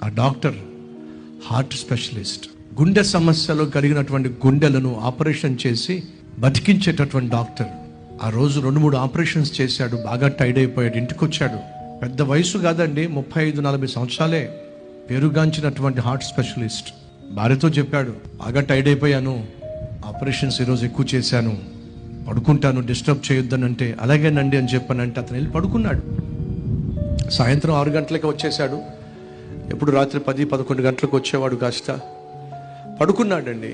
ఆ doctor heart specialist. గుండె సమస్యలు కలిగినటువంటి గుండెలను ఆపరేషన్ చేసి బతికించేటటువంటి డాక్టర్. ఆ రోజు 2-3 ఆపరేషన్స్ చేశాడు. బాగా టైర్డ్ అయిపోయాడు. ఇంటికి వచ్చాడు. పెద్ద వయసు కాదండి, 35-40 సంవత్సరాలే. పేరుగాంచినటువంటి హార్ట్ స్పెషలిస్ట్. భార్యతో చెప్పాడు, బాగా టైర్డ్ అయిపోయాను, ఆపరేషన్స్ ఈరోజు ఎక్కువ చేశాను, పడుకుంటాను, డిస్టర్బ్ చేయొద్దని అంటే అలాగేనండి అని చెప్పానంటే అతను వెళ్ళి పడుకున్నాడు. సాయంత్రం 6 గంటలకి వచ్చేసాడు. ఎప్పుడు రాత్రి 10-11 గంటలకు వచ్చేవాడు. కాస్త పడుకున్నాడండి.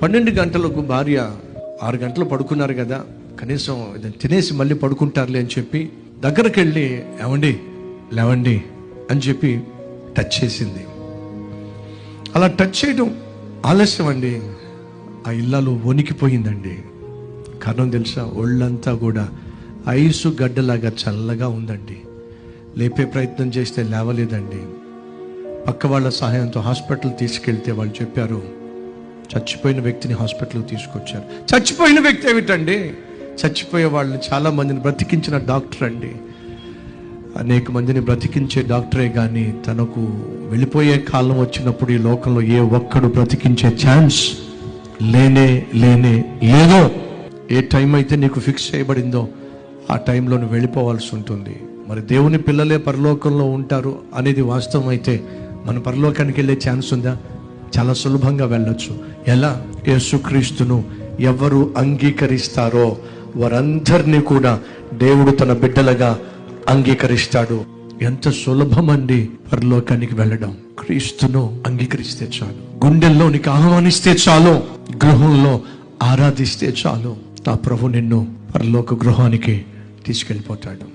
12 గంటలకు భార్య, 6 గంటలు పడుకున్నారు కదా, కనీసం ఇది తినేసి మళ్ళీ పడుకుంటారులే అని చెప్పి దగ్గరికి వెళ్ళి ఏమండి లేవండి అని చెప్పి టచ్ చేసింది. అలా టచ్ చేయడం ఆలస్యం అండి. ఆ ఇల్లాలు వణికిపోయిందండి. కారణం తెలుసా? ఒళ్ళంతా కూడా ఐసు గడ్డలాగా చల్లగా ఉందండి. లేపే ప్రయత్నం చేస్తే లేవలేదండి. పక్క వాళ్ళ సహాయంతో హాస్పిటల్ తీసుకెళ్తే వాళ్ళు చెప్పారు, చచ్చిపోయిన వ్యక్తిని హాస్పిటల్కి తీసుకొచ్చారు. చచ్చిపోయిన వ్యక్తి ఏమిటండి? చచ్చిపోయే వాళ్ళని చాలా మందిని బ్రతికించిన డాక్టర్ అండి. అనేక మందిని బ్రతికించే డాక్టరే కానీ తనకు వెళ్ళిపోయే కాలం వచ్చినప్పుడు ఈ లోకంలో ఏ ఒక్కడు బ్రతికించే ఛాన్స్ లేనే లేదో. ఏ టైం అయితే నీకు ఫిక్స్ చేయబడిందో ఆ టైంలో నువ్వు వెళ్ళిపోవాల్సి ఉంటుంది. మరి దేవుని పిల్లలే పరలోకంలో ఉంటారు అనేది వాస్తవం అయితే మన పరలోకానికి వెళ్ళే ఛాన్స్ ఉందా? చాలా సులభంగా వెళ్ళొచ్చు. ఎలా? యేసుక్రీస్తును ఎవరు అంగీకరిస్తారో వారందరినీ కూడా దేవుడు తన బిడ్డలుగా అంగీకరిస్తాడు. ఎంత సులభం అండి పరలోకానికి వెళ్ళడం. క్రీస్తును అంగీకరిస్తే చాలు, గుండెల్లోనికి ఆహ్వానిస్తే చాలు, గృహంలో ఆరాధిస్తే చాలు, నా ప్రభు నిన్ను పరలోక గృహానికి తీసుకెళ్ళిపోతాడు.